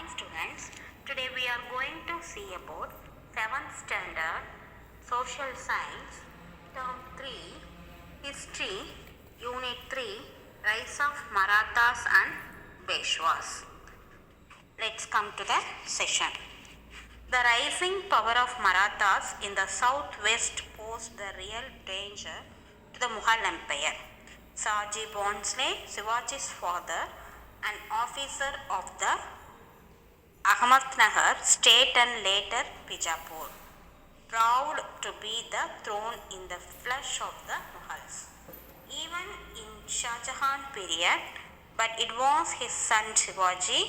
morning students. Today we are going to see about 7th standard social science term 3 history unit 3 rise of Marathas and Peshwas. Let's come to the session. The rising power of Marathas in the southwest posed the real danger to the Mughal Empire. Shaji Bhonsle, Shivaji's father, an officer of the Ahmadnagar state and later Bijapur, proud to be the throne in the flesh of the Mughals. Even in Shah Jahan period, but it was his son Shivaji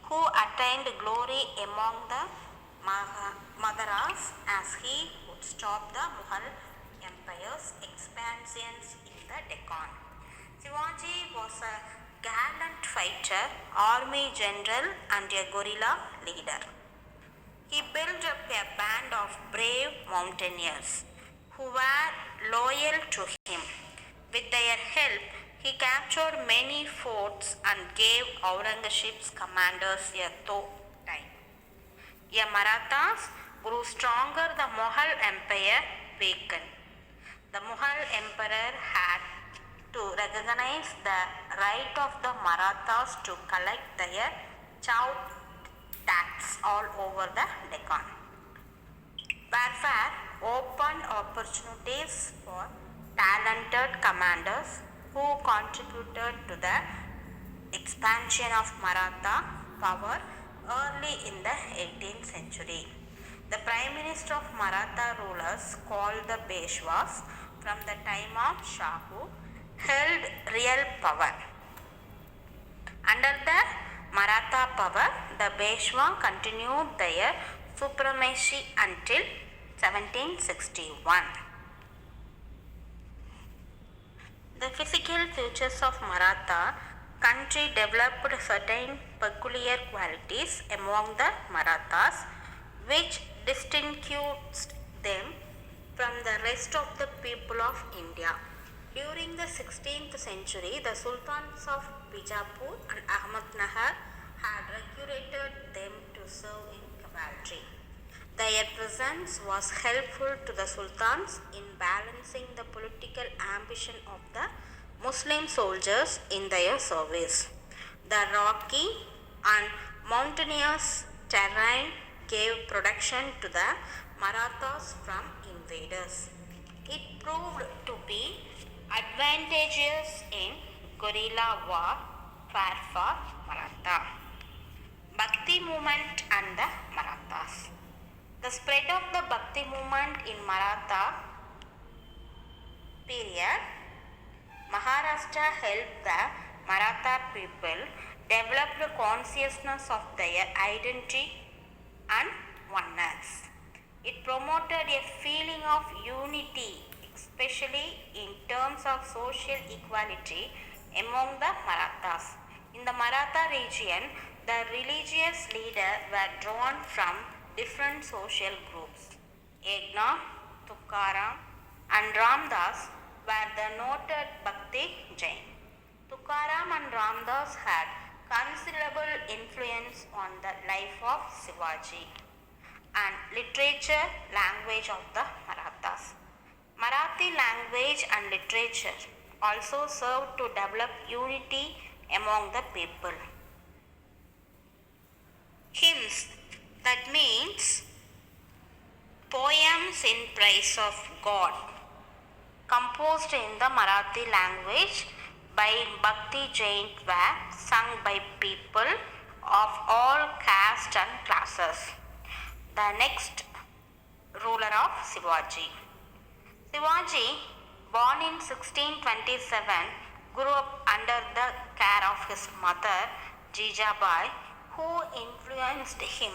who attained glory among the Magaras as he would stop the Mughal Empire's expansions in the Deccan. Shivaji was a gallant fighter, army general and a guerrilla leader. He built up a band of brave mountaineers who were loyal to him. With their help, he captured many forts and gave Aurangzeb's commanders a tough time. The Marathas grew stronger, the Mughal Empire weakened. The Mughal Emperor had to recognize the right of the Marathas to collect their chow tax all over the Deccan. Warfare opened opportunities for talented commanders who contributed to the expansion of Maratha power early in the 18th century. The Prime Minister of Maratha rulers, called the Peshwas from the time of Shahu, held real power. Under the Maratha power, the Peshwa continued their supremacy until 1761. The physical features of Maratha country developed certain peculiar qualities among the Marathas which distinguished them from the rest of the people of India. During the 16th century, the Sultans of Bijapur and Ahmadnagar had recruited them to serve in cavalry. Their presence was helpful to the Sultans in balancing the political ambition of the Muslim soldiers in their service. The rocky and mountainous terrain gave protection to the Marathas from invaders. It proved to be advantageous in guerrilla warfare for Maratha. Bhakti movement and the Marathas. The spread of the Bhakti movement in Maratha period, Maharashtra helped the Maratha people develop the consciousness of their identity and oneness. It promoted a feeling of unity, especially in terms of social equality among the Marathas. In the Maratha region, the religious leaders were drawn from different social groups. Eknath, Tukaram and Ramdas were the noted Bhakti Jain. Tukaram and Ramdas had considerable influence on the life of Shivaji and literature language of the Marathas. Marathi language and literature also served to develop unity among the people. Hymns, that means poems in praise of God, composed in the Marathi language by Bhakti Jain, were sung by people of all castes and classes. The next ruler of Shivaji. Shivaji, born in 1627, grew up under the care of his mother Jijabai, who influenced him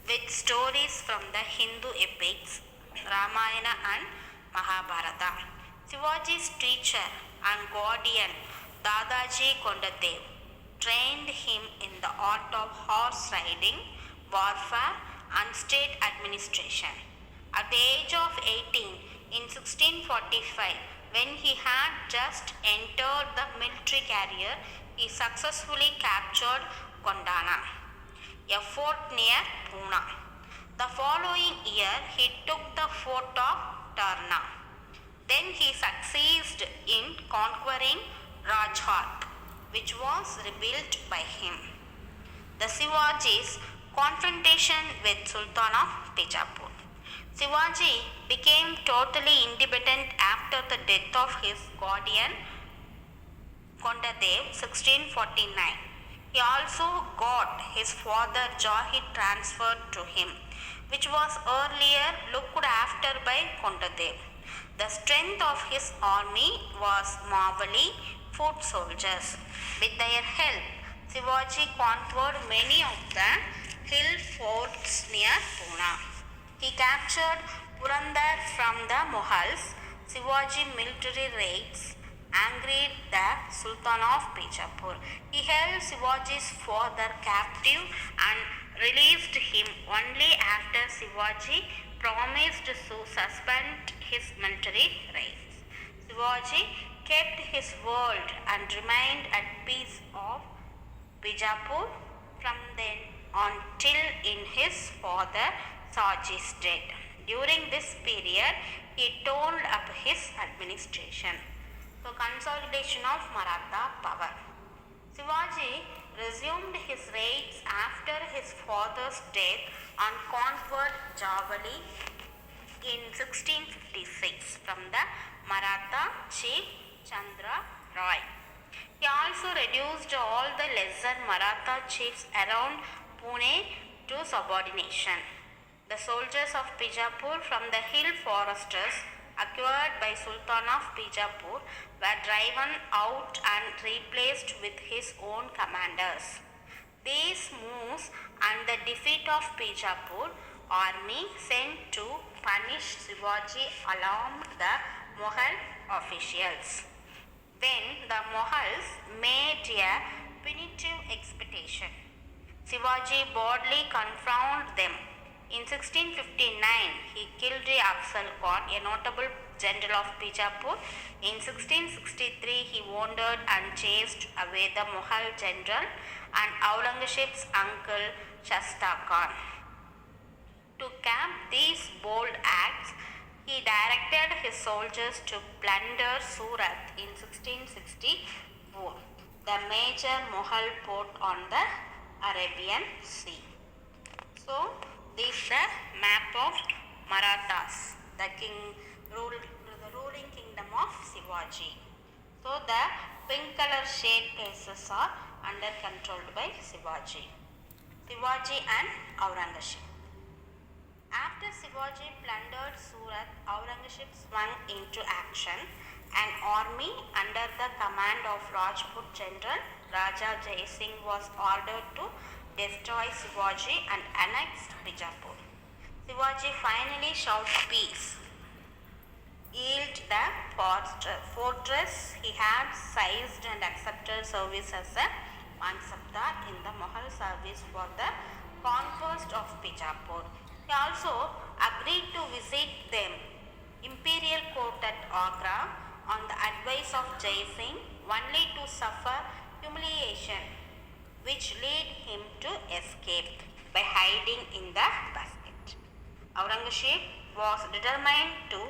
with stories from the Hindu epics Ramayana and Mahabharata. Shivaji's teacher and guardian Dadaji Kondadev trained him in the art of horse riding, warfare and state administration. At the age of 18, in 1645, when he had just entered the military career, he successfully captured Gondwana. a fort near Pune. The following year, he took the fort of Tarna. Then he succeeded in conquering Rajghat, which was rebuilt by him. The Shivaji's confrontation with Sultan of Bijapur. Shivaji became totally independent after the death of his guardian Kondadev 1649. He also got his father Jahid transferred to him, which was earlier looked after by Kondadev. The strength of his army was marvelly foot soldiers. With their help, Shivaji conquered many of the hill forts near Pune. He captured Purandar from the Mughals. Shivaji military raids angered the Sultan of Bijapur. He held Shivaji's father captive and released him only after Shivaji promised to suspend his military raids. Shivaji kept his word and remained at peace of Bijapur from then on till in his father Shaji's death. During this period, he toned up his administration. So, consolidation of Maratha power. Shivaji resumed his raids after his father's death and conquered Javali in 1656 from the Maratha chief Chandra Roy. He also reduced all the lesser Maratha chiefs around Pune to subordination. The soldiers of Bijapur from the hill foresters acquired by Sultan of Bijapur were driven out and replaced with his own commanders. These moves and the defeat of Bijapur army sent to punish Shivaji alarmed the Mughal officials. Then the Mughals made a punitive expedition. Shivaji boldly confronted them. In 1659, he killed Afzal Khan, a notable general of Bijapur. In 1663, he wounded and chased away the Mughal general and Aurangzeb's uncle Shasta Khan. To camp these bold acts, he directed his soldiers to plunder Surat in 1664, the major Mughal port on the Arabian Sea. So, this is the map of Marathas, the ruling kingdom of Shivaji. So, the pink color shade places are under controlled by Shivaji. Shivaji and Aurangzeb. After Shivaji plundered Surat, Aurangzeb swung into action. An army under the command of Rajput general Raja Jai Singh was ordered to destroy Shivaji and annexed Bijapur. Shivaji finally shouted peace, yielded the fortress he had seized and accepted service as a Mansabdar in the Mughal service for the conquest of Bijapur. He also agreed to visit the imperial court at Agra on the advice of Jai Singh, only to suffer humiliation, which led him to escape by hiding in the basket. Aurangzeb was determined to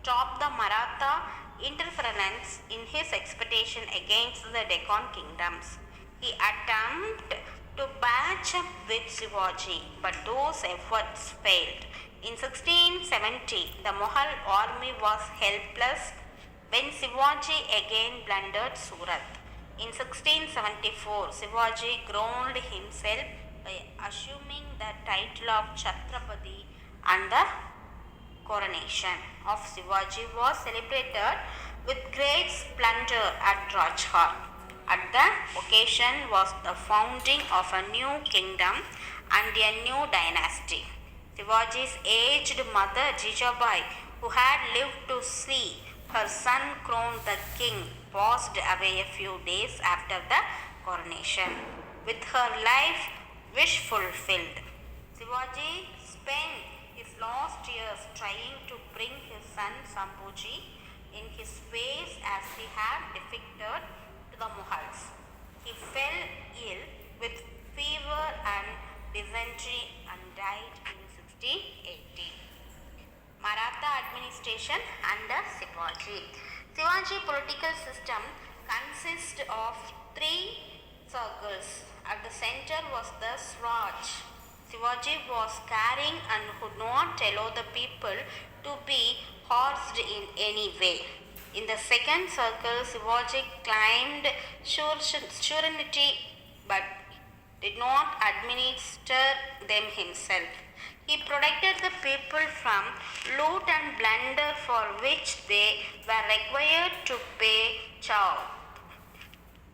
stop the Maratha interference in his expedition against the Deccan kingdoms. He attempted to patch up with Shivaji, but those efforts failed. In 1670, the Mughal army was helpless when Shivaji again plundered Surat. In 1674, Shivaji crowned himself by assuming the title of Chhatrapati, and the coronation of Shivaji was celebrated with great splendor at Rajghat. At the occasion was the founding of a new kingdom and a new dynasty. Shivaji's aged mother Jijabai, who had lived to see her son crowned the king, passed away a few days after the coronation, with her life wish fulfilled. Shivaji spent his last years trying to bring his son Sambhuji in his ways as he had defected to the Mughals. He fell ill with fever and disease 1680. Maratha administration under Shivaji. Shivaji political system consists of three circles. At the center was the Swaraj. Shivaji was caring and would not allow the people to be horsed in any way. In the second circle, Shivaji claimed sovereignty but did not administer them himself. He protected the people from loot and plunder for which they were required to pay chow.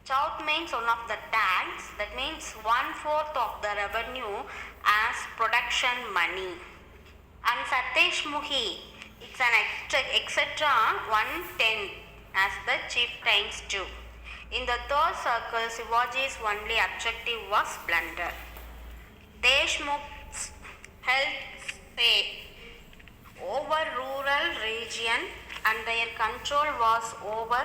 Chow means one of the tax, that means 1/4 of the revenue as production money. And Satesh Muhi, it's an etc. 1/10 as the chieftains too. In the third circle, Shivaji's only objective was plunder. Deshmukh's held sway over rural region and their control was over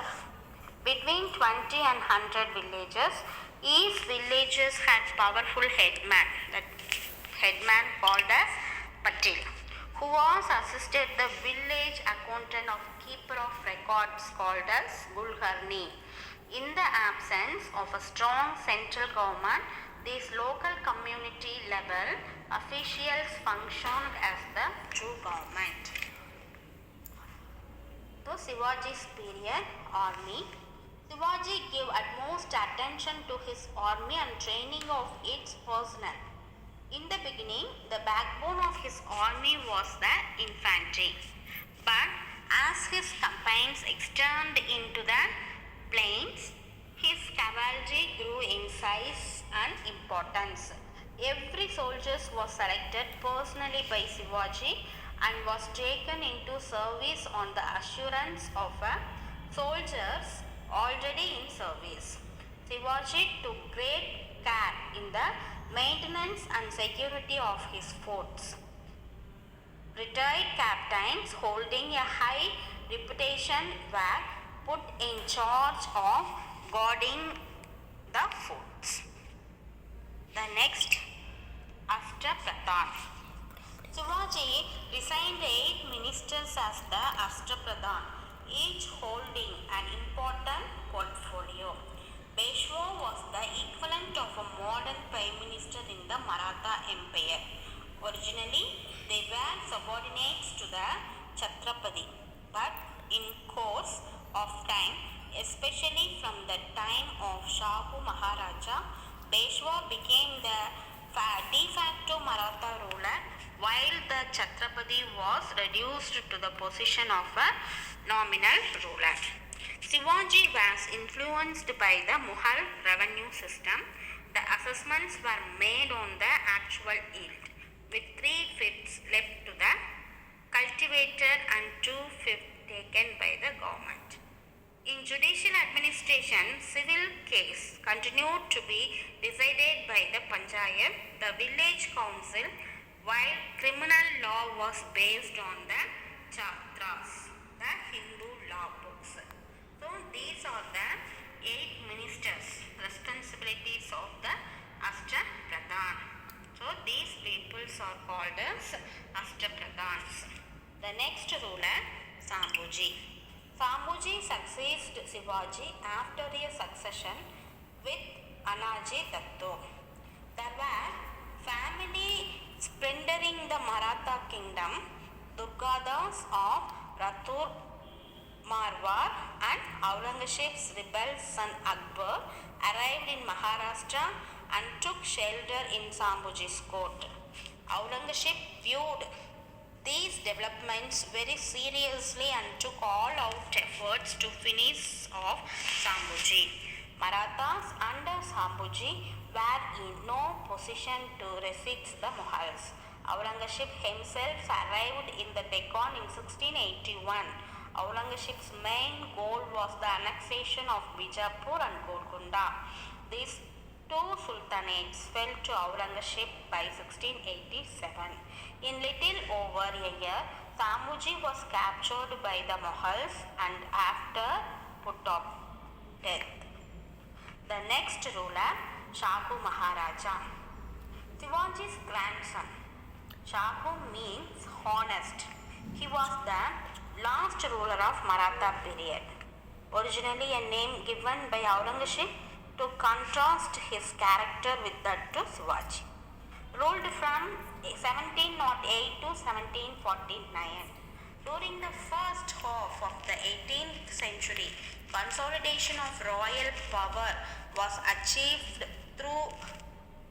between 20 and 100 villages. Each villages had powerful headman, that headman called as Patil, who was assisted the village accountant of keeper of records called as Gulkarni. In the absence of a strong central government, these local community level officials functioned as the true government. So Shivaji's period army. Shivaji gave utmost attention to his army and training of its personnel. In the beginning, the backbone of his army was the infantry. But as his campaigns extended into the plains, his cavalry grew in size and importance. Every soldier was selected personally by Shivaji and was taken into service on the assurance of soldiers already in service. Shivaji took great care in the maintenance and security of his forts. Retired captains holding a high reputation were put in charge of guarding the forts. The next, Ashtapradhan. Shivaji resigned 8 ministers as the Ashtapradhan, each holding an important portfolio. Peshwa was the equivalent of a modern prime minister in the Maratha Empire. Originally, they were subordinates to the Chhatrapati, but in course of time, especially from the time of Shahu Maharaja, Peshwa became the de facto Maratha ruler, while the Chhatrapati was reduced to the position of a nominal ruler. Shivaji was influenced by the Mughal revenue system. The assessments were made on the actual yield, with 3/5 left to the cultivator and 2/5 taken by the government. In judicial administration, civil case continued to be decided by the Panchayat, the village council, while criminal law was based on the Chatras, the Hindu law books. So these are the 8 ministers, responsibilities of the Ashtapradhan. So these peoples are called as Ashtapradhans. The next ruler, Sambhuji. Sambhuji succeeded Shivaji after a succession with Anaji Dattu. There were family splendouring the Maratha kingdom. Durgadas of Rathur Marwar and Aurangzeb's rebel son Akbar arrived in Maharashtra and took shelter in Sambhuji's court. Aurangzeb viewed these developments very seriously and took all out efforts to finish off Sambhuji. Marathas under Sambhuji were in no position to resist the Mughals. Aurangzeb himself arrived in the Deccan in 1681. Aurangzeb's main goal was the annexation of Bijapur and Golconda. These two sultanates fell to Aurangzeb by 1687. In little over a year, Sambhuji was captured by the Mughals and after put to death. The next ruler, Shahu Maharaja. Shivaji's grandson. Shahu means honest. He was the last ruler of Maratha period. Originally a name given by Aurangzeb to contrast his character with that to Shivaji. Ruled from 1708 to 1749. During the first half of the 18th century, consolidation of royal power was achieved through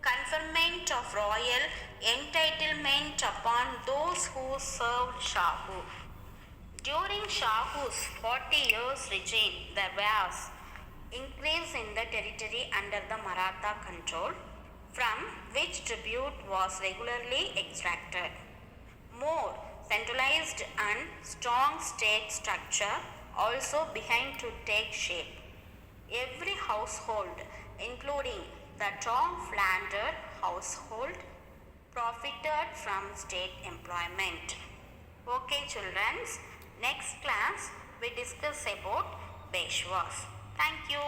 conferment of royal entitlement upon those who served Shahu. During Shahu's 40 years regime, there was increase in the territory under the Maratha control, from which tribute was regularly extracted. More centralized and strong state structure also began to take shape. Every household, including the top-landed household, profited from state employment. Okay, children, next class we discuss about Peshwas. Thank you.